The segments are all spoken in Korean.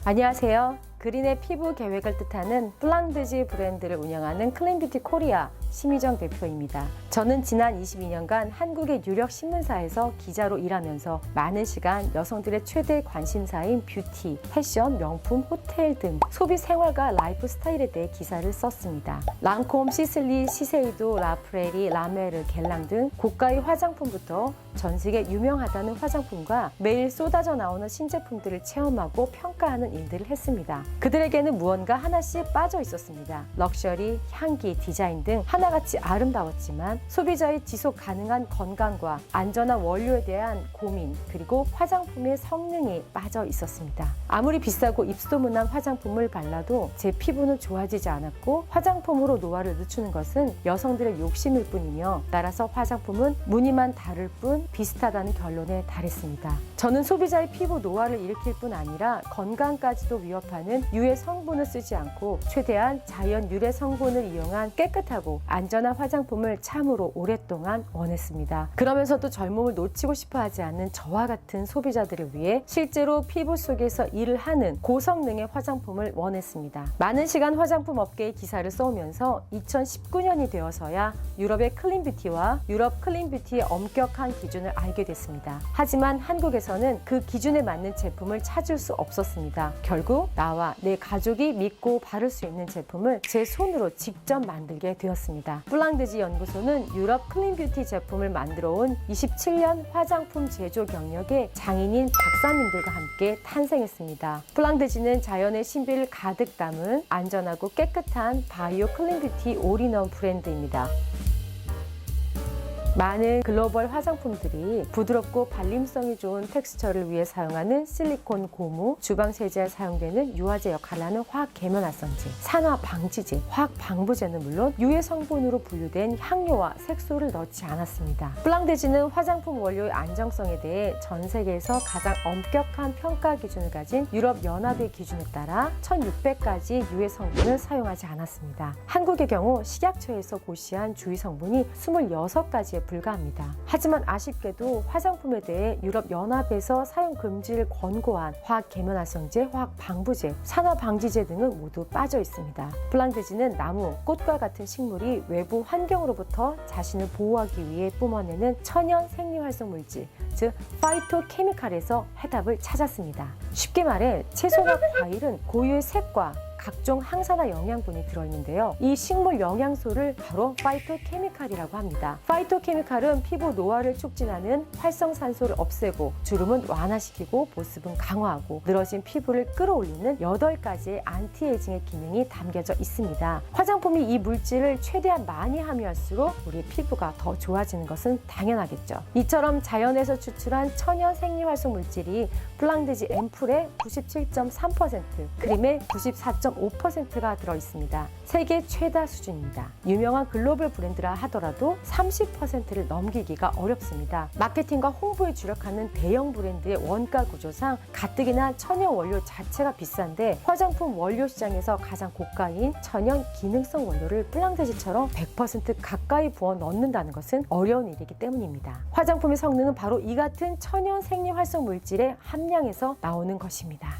안녕하세요. 그린의 피부 계획을 뜻하는 플랑드지 브랜드를 운영하는 클린뷰티 코리아 심희정 대표입니다. 저는 지난 22년간 한국의 유력 신문사에서 기자로 일하면서 많은 시간 여성들의 최대 관심사인 뷰티, 패션, 명품, 호텔 등 소비 생활과 라이프 스타일에 대해 기사를 썼습니다. 랑콤, 시슬리, 시세이도, 라프레리, 라메르, 겔랑 등 고가의 화장품부터 전 세계 유명하다는 화장품과 매일 쏟아져 나오는 신제품들을 체험하고 평가하는 일들을 했습니다. 그들에게는 무언가 하나씩 빠져 있었습니다. 럭셔리, 향기, 디자인 등 하나같이 아름다웠지만 소비자의 지속 가능한 건강과 안전한 원료에 대한 고민, 그리고 화장품의 성능이 빠져 있었습니다. 아무리 비싸고 입소문난 화장품을 발라도 제 피부는 좋아지지 않았고, 화장품으로 노화를 늦추는 것은 여성들의 욕심일 뿐이며, 따라서 화장품은 무늬만 다를 뿐 비슷하다는 결론에 달했습니다. 저는 소비자의 피부 노화를 일으킬 뿐 아니라 건강까지도 위협하는 유해 성분을 쓰지 않고 최대한 자연 유래 성분을 이용한 깨끗하고 안전한 화장품을 참으로 오랫동안 원했습니다. 그러면서도 젊음을 놓치고 싶어 하지 않는 저와 같은 소비자들을 위해 실제로 피부 속에서 일을 하는 고성능의 화장품을 원했습니다. 많은 시간 화장품 업계의 기사를 써오면서 2019년이 되어서야 유럽의 클린뷰티와 유럽 클린뷰티의 엄격한 기준을 알게 됐습니다. 하지만 한국에서는 그 기준에 맞는 제품을 찾을 수 없었습니다. 결국 나와 내 가족이 믿고 바를 수 있는 제품을 제 손으로 직접 만들게 되었습니다. 플랑드지 연구소는 유럽 클린뷰티 제품을 만들어 온 27년 화장품 제조 경력의 장인인 박사님들과 함께 탄생했습니다. 플랑드지는 자연의 신비를 가득 담은 안전하고 깨끗한 바이오 클린뷰티 올인원 브랜드입니다. 많은 글로벌 화장품들이 부드럽고 발림성이 좋은 텍스처를 위해 사용하는 실리콘 고무, 주방 세제에 사용되는 유화제 역할을 하는 화학 계면활성제, 산화 방지제, 화학 방부제는 물론 유해 성분으로 분류된 향료와 색소를 넣지 않았습니다. 플랑드지는 화장품 원료의 안정성에 대해 전 세계에서 가장 엄격한 평가 기준을 가진 유럽 연합의 기준에 따라 1600가지 유해 성분을 사용하지 않았습니다. 한국의 경우 식약처에서 고시한 주의 성분이 26가지에 불과합니다. 하지만 아쉽게도 화장품에 대해 유럽 연합에서 사용 금지를 권고한 화학 계면활성제, 화학 방부제, 산화 방지제 등은 모두 빠져 있습니다. 플랑드지는 나무, 꽃과 같은 식물이 외부 환경으로부터 자신을 보호하기 위해 뿜어내는 천연 생리활성 물질, 즉 파이토케미칼에서 해답을 찾았습니다. 쉽게 말해 채소나 과일은 고유의 색과 각종 항산화 영양분이 들어있는데요. 이 식물 영양소를 바로 파이토케미칼이라고 합니다. 파이토케미칼은 피부 노화를 촉진하는 활성산소를 없애고 주름은 완화시키고 보습은 강화하고 늘어진 피부를 끌어올리는 8가지의 안티에이징의 기능이 담겨져 있습니다. 화장품이 이 물질을 최대한 많이 함유할수록 우리 피부가 더 좋아지는 것은 당연하겠죠. 이처럼 자연에서 추출한 천연 생리활성 물질이 플랑드지 앰플의 97.3%, 크림의 94.5%가 들어있습니다. 세계 최다 수준입니다. 유명한 글로벌 브랜드라 하더라도 30%를 넘기기가 어렵습니다. 마케팅과 홍보에 주력하는 대형 브랜드의 원가 구조상 가뜩이나 천연 원료 자체가 비싼데, 화장품 원료 시장에서 가장 고가인 천연 기능성 원료를 플랑드지처럼 100% 가까이 부어 넣는다는 것은 어려운 일이기 때문입니다. 화장품의 성능은 바로 이 같은 천연 생리활성 물질의 함량에서 나오는 것입니다.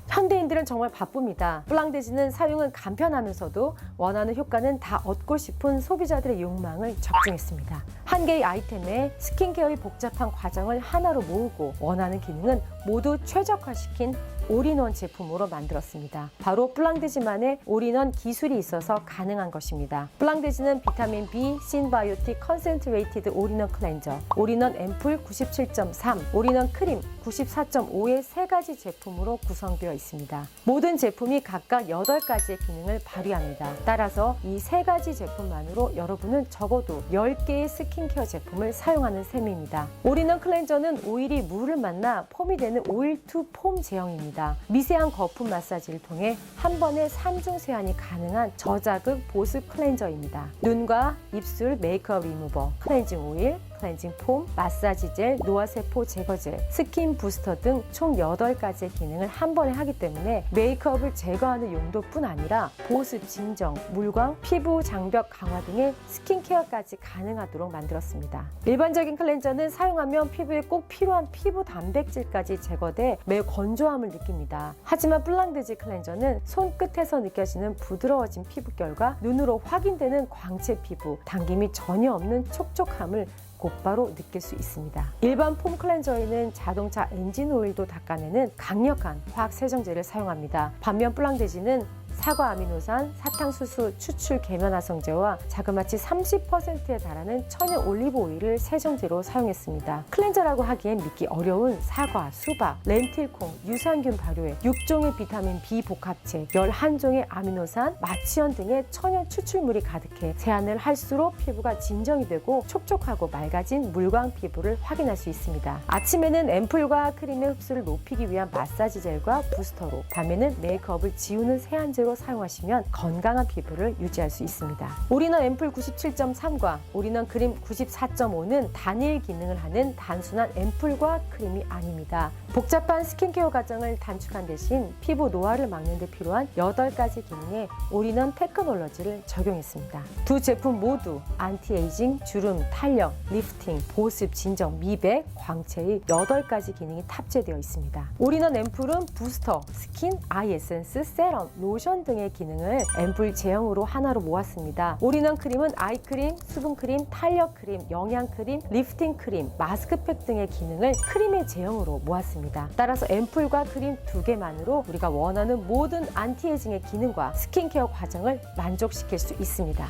현대인들은 정말 바쁩니다. 플랑드지는 사용은 간편하면서도 원하는 효과는 다 얻고 싶은 소비자들의 욕망을 적중했습니다. 한 개의 아이템에 스킨케어의 복잡한 과정을 하나로 모으고 원하는 기능은 모두 최적화시킨 올인원 제품으로 만들었습니다. 바로 플랑드지만의 올인원 기술이 있어서 가능한 것입니다. 플랑드지는 비타민 B, 신바이오틱 컨센트레이티드 올인원 클렌저, 올인원 앰플 97.3, 올인원 크림 94.5의 3가지 제품으로 구성되어 있습니다. 모든 제품이 각각 8가지의 기능을 발휘합니다. 따라서 이 3가지 제품만으로 여러분은 적어도 10개의 스킨케어 제품을 사용하는 셈입니다. 올인원 클렌저는 오일이 물을 만나 폼이 되는 오일 투 폼 제형입니다. 미세한 거품 마사지를 통해 한 번에 3중 세안이 가능한 저자극 보습 클렌저입니다. 눈과 입술 메이크업 리무버, 클렌징 오일, 클렌징 폼, 마사지 젤, 노화세포 제거 젤, 스킨 부스터 등 총 8가지의 기능을 한 번에 하기 때문에 메이크업을 제거하는 용도뿐 아니라 보습, 진정, 물광, 피부 장벽 강화 등의 스킨케어까지 가능하도록 만들었습니다. 일반적인 클렌저는 사용하면 피부에 꼭 필요한 피부 단백질까지 제거돼 매우 건조함을 느낍니다. 하지만 블랑드지 클렌저는 손끝에서 느껴지는 부드러워진 피부결과 눈으로 확인되는 광채 피부, 당김이 전혀 없는 촉촉함을 곧바로 느낄 수 있습니다. 일반 폼 클렌저에는 자동차 엔진 오일도 닦아내는 강력한 화학 세정제를 사용합니다. 반면 블랑드지는 사과 아미노산, 사탕수수 추출 계면활성제와 자그마치 30%에 달하는 천연 올리브 오일을 세정제로 사용했습니다. 클렌저라고 하기엔 믿기 어려운 사과, 수박, 렌틸콩, 유산균 발효액, 6종의 비타민 B 복합체, 11종의 아미노산, 마취원 등의 천연 추출물이 가득해 세안을 할수록 피부가 진정이 되고 촉촉하고 맑아진 물광 피부를 확인할 수 있습니다. 아침에는 앰플과 크림의 흡수를 높이기 위한 마사지 젤과 부스터로, 밤에는 메이크업을 지우는 세안제로 사용하시면 건강한 피부를 유지할 수 있습니다. 올인원 앰플 97.3과 올인원 크림 94.5는 단일 기능을 하는 단순한 앰플과 크림이 아닙니다. 복잡한 스킨케어 과정을 단축한 대신 피부 노화를 막는 데 필요한 8가지 기능의 올인원 테크놀로지를 적용했습니다. 두 제품 모두 안티에이징, 주름, 탄력, 리프팅, 보습, 진정, 미백, 광채의 8가지 기능이 탑재되어 있습니다. 올인원 앰플은 부스터, 스킨, 아이 에센스, 세럼, 로션 등의 기능을 앰플 제형으로 하나로 모았습니다. 올인원 크림은 아이크림, 수분크림, 탄력크림, 영양크림, 리프팅 크림, 마스크팩 등의 기능을 크림의 제형으로 모았습니다. 따라서 앰플과 크림 2개만으로 우리가 원하는 모든 안티에이징의 기능과 스킨케어 과정을 만족시킬 수 있습니다.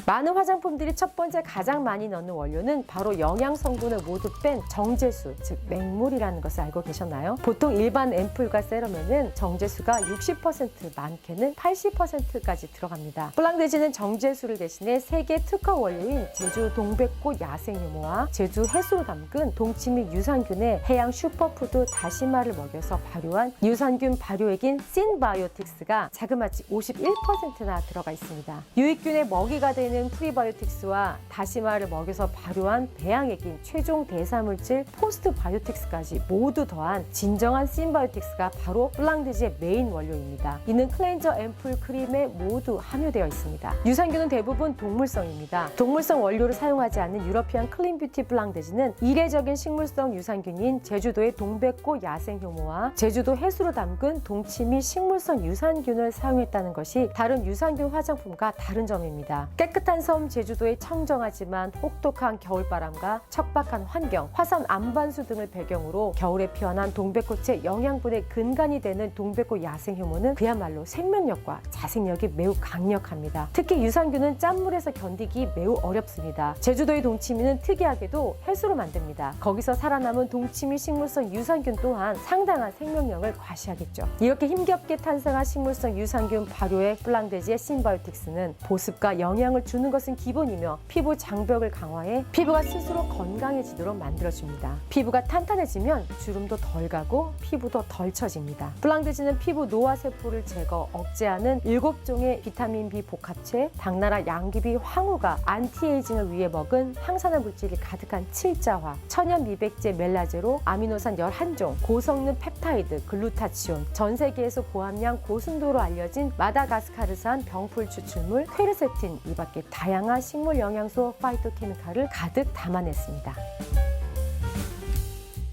많은 화장품들이 첫 번째 가장 많이 넣는 원료는 바로 영양 성분을 모두 뺀 정제수, 즉 맹물이라는 것을 알고 계셨나요? 보통 일반 앰플과 세럼에는 정제수가 60%, 많게는 80%까지 들어갑니다. 블랑드지는 정제수를 대신해 3개 특허 원료인 제주 동백꽃 야생효모와 제주 해수로 담근 동치미 유산균에 해양 슈퍼푸드 다시마를 먹여서 발효한 유산균 발효액인 신바이오틱스가 자그마치 51%나 들어가 있습니다. 유익균의 먹이가 되는 프리바이오틱스와 다시마를 먹여서 발효한 배양액인 최종 대사물질 포스트바이오틱스까지 모두 더한 진정한 신바이오틱스가 바로 블랑드지의 메인 원료입니다. 이는 클렌저 앰플 크림에 모두 함유되어 있습니다. 유산균은 대부분 동물성입니다. 동물성 원료를 사용하지 않는 유러피안 클린뷰티 블랑드지는 이례적인 식물성 유산균인 제주도의 동백꽃 야생효모와 제주도 해수로 담근 동치미 식물성 유산균을 사용했다는 것이 다른 유산균 화장품과 다른 점입니다. 깨끗한 섬 제주도의 청정하지만 혹독한 겨울바람과 척박한 환경, 화산 안반수 등을 배경으로 겨울에 피어난 동백꽃의 영양분의 근간이 되는 동백꽃 야생효모는 그야말로 생명력과 자생력이 매우 강력합니다. 특히 유산균은 짠물에서 견디기 매우 어렵습니다. 제주도의 동치미는 특이하게도 해수로 만듭니다. 거기서 살아남은 동치미 식물성 유산균 또한 상당한 생명력을 과시하겠죠. 이렇게 힘겹게 탄생한 식물성 유산균 발효액 블랑드지의 신바이오틱스는 보습과 영양을 주는 것은 기본이며 피부 장벽을 강화해 피부가 스스로 건강해지도록 만들어줍니다. 피부가 탄탄해지면 주름도 덜 가고 피부도 덜 처집니다. 블랑드지는 피부 노화세포를 제거, 억제하는 7종의 비타민 B 복합체, 당나라 양귀비 황후가 안티에이징을 위해 먹은 항산화 물질이 가득한 칠자화, 천연 미백제 멜라제로 아미노산 11종, 고성능 펩타이드, 글루타치온, 전 세계에서 고함량 고순도로 알려진 마다가스카르산 병풀 추출물 퀘르세틴, 이 밖에 다양한 식물 영양소 파이토케미칼을 가득 담아냈습니다.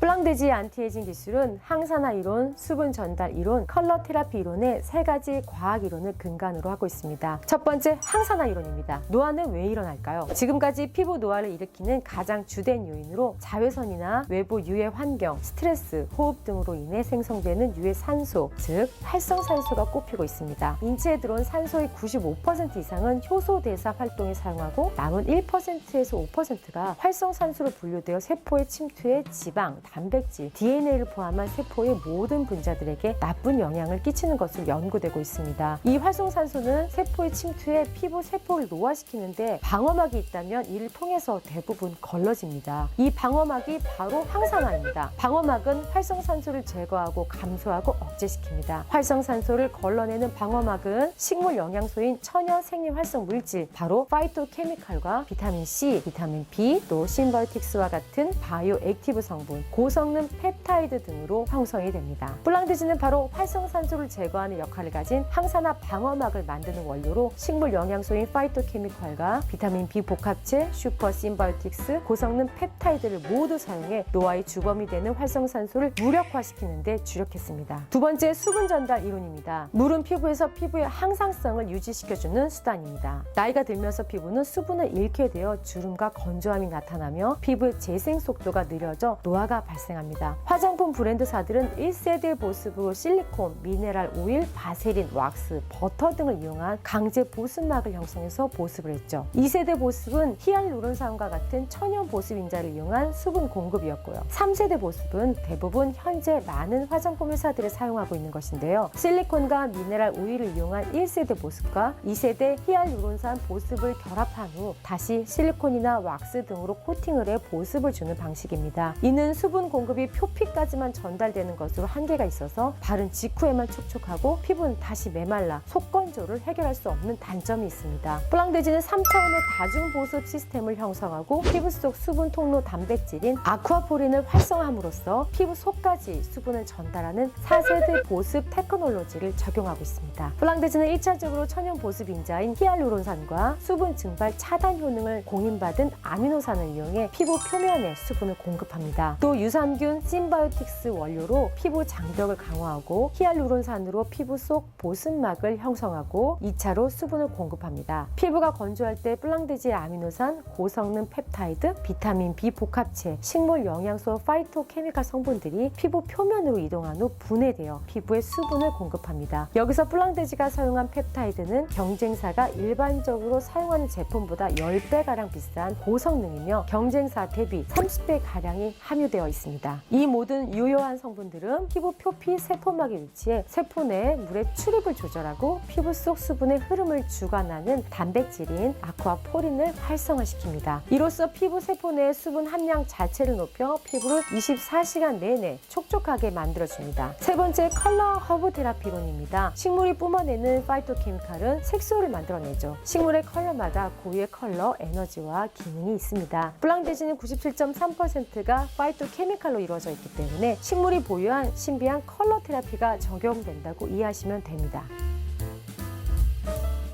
블랑드지의 안티에이징 기술은 항산화 이론, 수분 전달 이론, 컬러 테라피 이론의 3가지 과학 이론을 근간으로 하고 있습니다. 첫 번째, 항산화 이론입니다. 노화는 왜 일어날까요? 지금까지 피부 노화를 일으키는 가장 주된 요인으로 자외선이나 외부 유해 환경, 스트레스, 호흡 등으로 인해 생성되는 유해 산소, 즉 활성산소가 꼽히고 있습니다. 인체에 들어온 산소의 95% 이상은 효소 대사 활동에 사용하고 남은 1%에서 5%가 활성산소로 분류되어 세포에 침투해 지방, 단백질, DNA를 포함한 세포의 모든 분자들에게 나쁜 영향을 끼치는 것으로 연구되고 있습니다. 이 활성산소는 세포의 침투에 피부 세포를 노화시키는데 방어막이 있다면 이를 통해서 대부분 걸러집니다. 이 방어막이 바로 항산화입니다. 방어막은 활성산소를 제거하고 감소하고 억제시킵니다. 활성산소를 걸러내는 방어막은 식물 영양소인 천연 생리활성 물질, 바로 파이토케미칼과 비타민 C, 비타민 B, 또 심바이오틱스와 같은 바이오 액티브 성분, 고성능 펩타이드 등으로 형성이 됩니다. 플랑드진은 바로 활성산소를 제거하는 역할을 가진 항산화 방어막을 만드는 원료로 식물 영양소인 파이토케미칼과 비타민 B 복합체, 슈퍼 심바이오틱스, 고성능 펩타이드를 모두 사용해 노화의 주범이 되는 활성산소를 무력화시키는 데 주력했습니다. 두 번째, 수분 전달 이론입니다. 물은 피부에서 피부의 항상성을 유지시켜주는 수단입니다. 나이가 들면서 피부는 수분을 잃게 되어 주름과 건조함이 나타나며 피부의 재생 속도가 느려져 노화가 발생합니다. 화장품 브랜드사들은 1세대 보습으로 실리콘, 미네랄 오일, 바세린, 왁스, 버터 등을 이용한 강제 보습막을 형성해서 보습을 했죠. 2세대 보습은 히알루론산과 같은 천연 보습 인자를 이용한 수분 공급이었고요. 3세대 보습은 대부분 현재 많은 화장품 회사들이 사용하고 있는 것인데요. 실리콘과 미네랄 오일을 이용한 1세대 보습과 2세대 히알루론산 보습을 결합한 후 다시 실리콘이나 왁스 등으로 코팅을 해 보습을 주는 방식입니다. 이는 수분 공급이 표피까지만 전달되는 것으로 한계가 있어서 바른 직후에만 촉촉하고 피부는 다시 메말라 속건조를 해결할 수 없는 단점이 있습니다. 플랑드진은 3차원의 다중 보습 시스템을 형성하고 피부 속 수분 통로 단백질인 아쿠아포린을 활성화함으로써 피부 속까지 수분을 전달하는 4세대 보습 테크놀로지를 적용하고 있습니다. 플랑드진은 1차적으로 천연 보습 인자인 히알루론산과 수분 증발 차단 효능을 공인받은 아미노산을 이용해 피부 표면에 수분을 공급합니다. 또 유산균 심바이오틱스 원료로 피부 장벽을 강화하고 히알루론산으로 피부 속 보습막을 형성하고 2차로 수분을 공급합니다. 피부가 건조할 때 플랑드질 아미노산, 고성능 펩타이드, 비타민 B 복합체, 식물 영양소 파이토케미칼 성분들이 피부 표면으로 이동한 후 분해되어 피부에 수분을 공급합니다. 여기서 플랑드지가 사용한 펩타이드는 경쟁사가 일반적으로 사용하는 제품보다 10배가량 비싼 고성능이며 경쟁사 대비 30배가량이 함유되어 있습니다. 이 모든 유효한 성분들은 피부 표피 세포막에 위치해 세포 내 물의 출입을 조절하고 피부 속 수분의 흐름을 주관하는 단백질인 아쿠아포린을 활성화시킵니다. 이로써 피부 세포 내 수분 함량 자체를 높여 피부를 24시간 내내 촉촉하게 만들어줍니다. 세 번째, 컬러 허브 테라피론입니다. 식물이 뿜어내는 파이토케미칼은 색소를 만들어내죠. 식물의 컬러마다 고유의 컬러, 에너지와 기능이 있습니다. 플랑드진은 97.3%가 파이토케미칼로 이루어져 있기 때문에 식물이 보유한 신비한 컬러 테라피가 적용된다고 이해하시면 됩니다.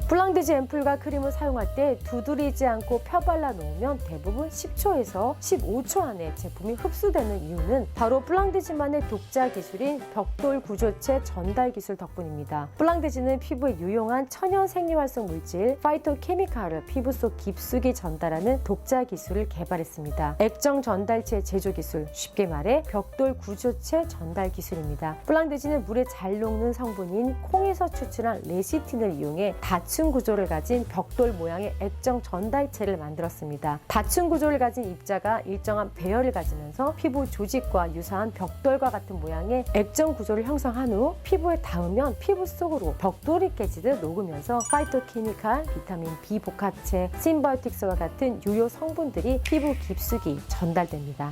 플랑드지 앰플과 크림을 사용할 때 두드리지 않고 펴발라 놓으면 대부분 10초에서 15초 안에 제품이 흡수되는 이유는 바로 플랑드지만의 독자 기술인 벽돌 구조체 전달 기술 덕분입니다. 플랑드지는 피부에 유용한 천연 생리활성 물질 파이토케미칼을 피부 속 깊숙이 전달하는 독자 기술을 개발했습니다. 액정 전달체 제조 기술, 쉽게 말해 벽돌 구조체 전달 기술입니다. 플랑드지는 물에 잘 녹는 성분인 콩에서 추출한 레시틴을 이용해 다층 구조를 가진 벽돌 모양의 액정 전달체를 만들었습니다. 다층 구조를 가진 입자가 일정한 배열을 가지면서 피부 조직과 유사한 벽돌과 같은 모양의 액정 구조를 형성한 후 피부에 닿으면 피부 속으로 벽돌이 깨지듯 녹으면서 파이토케미칼, 비타민 B 복합체, 심바이오틱스와 같은 유효 성분들이 피부 깊숙이 전달됩니다.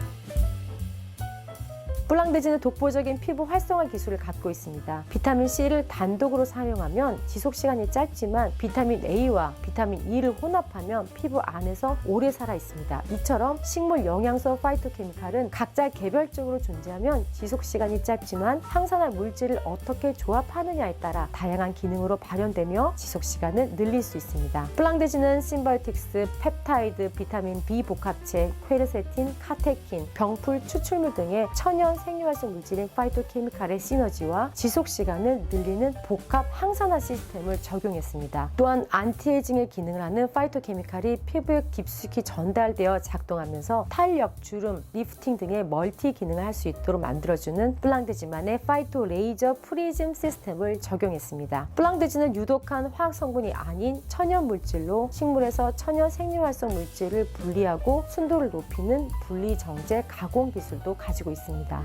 플랑드진은 독보적인 피부 활성화 기술을 갖고 있습니다. 비타민 C를 단독으로 사용하면 지속시간이 짧지만 비타민 A와 비타민 E를 혼합하면 피부 안에서 오래 살아 있습니다. 이처럼 식물 영양소 파이토케미칼은 각자 개별적으로 존재하면 지속시간이 짧지만 항산화 물질을 어떻게 조합하느냐에 따라 다양한 기능으로 발현되며 지속시간을 늘릴 수 있습니다. 플랑드진은 심바이오틱스, 펩타이드, 비타민 B 복합체, 퀘르세틴, 카테킨, 병풀 추출물 등의 천연 생리활성 물질인 파이토케미칼의 시너지와 지속 시간을 늘리는 복합 항산화 시스템을 적용했습니다. 또한 안티에이징의 기능을 하는 파이토케미칼이 피부에 깊숙이 전달되어 작동하면서 탄력, 주름, 리프팅 등의 멀티 기능을 할 수 있도록 만들어주는 블랑드지만의 파이토 레이저 프리즘 시스템을 적용했습니다. 블랑드지는 유독한 화학 성분이 아닌 천연 물질로 식물에서 천연 생리활성 물질을 분리하고 순도를 높이는 분리정제 가공 기술도 가지고 있습니다.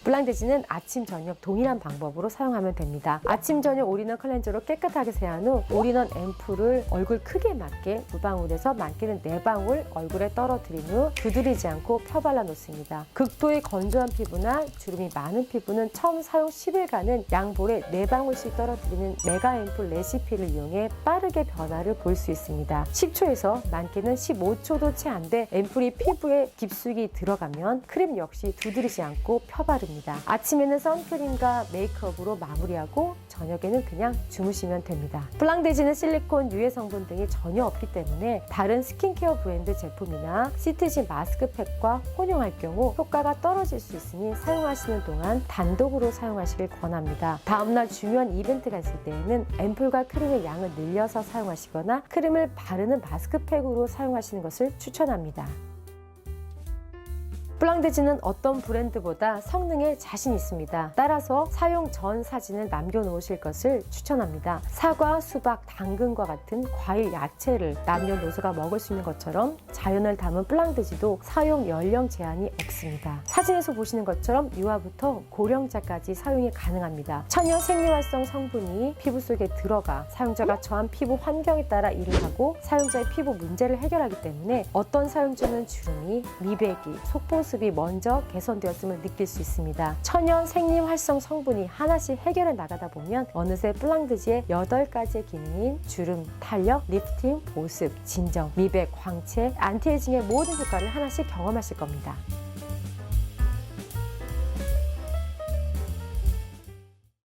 블랑드지는 아침, 저녁 동일한 방법으로 사용하면 됩니다. 아침, 저녁 올인원 클렌저로 깨끗하게 세안 후 올인원 앰플을 얼굴 크기에 맞게 두 방울에서 많게는 4방울 얼굴에 떨어뜨린 후 두드리지 않고 펴발라 놓습니다. 극도의 건조한 피부나 주름이 많은 피부는 처음 사용 10일간은 양볼에 4방울씩 떨어뜨리는 메가 앰플 레시피를 이용해 빠르게 변화를 볼 수 있습니다. 10초에서 많게는 15초도 채 안 돼 앰플이 피부에 깊숙이 들어가면 크림 역시 두드리지 않고 펴바릅니다. 아침에는 선크림과 메이크업으로 마무리하고 저녁에는 그냥 주무시면 됩니다. 블랑드지는 실리콘, 유해 성분 등이 전혀 없기 때문에 다른 스킨케어 브랜드 제품이나 시트지 마스크팩과 혼용할 경우 효과가 떨어질 수 있으니 사용하시는 동안 단독으로 사용하시길 권합니다. 다음날 중요한 이벤트가 있을 때에는 앰플과 크림의 양을 늘려서 사용하시거나 크림을 바르는 마스크팩으로 사용하시는 것을 추천합니다. 블랑드지는 어떤 브랜드보다 성능에 자신 있습니다. 따라서 사용 전 사진을 남겨놓으실 것을 추천합니다. 사과, 수박, 당근과 같은 과일, 야채를 남녀노소가 먹을 수 있는 것처럼 자연을 담은 블랑드지도 사용 연령 제한이 없습니다. 사진에서 보시는 것처럼 유아부터 고령자까지 사용이 가능합니다. 천연 생리활성 성분이 피부 속에 들어가 사용자가 처한 피부 환경에 따라 일을 하고 사용자의 피부 문제를 해결하기 때문에 어떤 사용자는 주름이, 미백이, 속보습이 먼저 개선되었음을 느낄 수 있습니다. 천연 생리활성 성분이 하나씩 해결해 나가다 보면 어느새 블랑드지의 8가지의 기능인 주름, 탄력, 리프팅, 보습, 진정, 미백, 광채, 안티에이징의 모든 효과를 하나씩 경험하실 겁니다.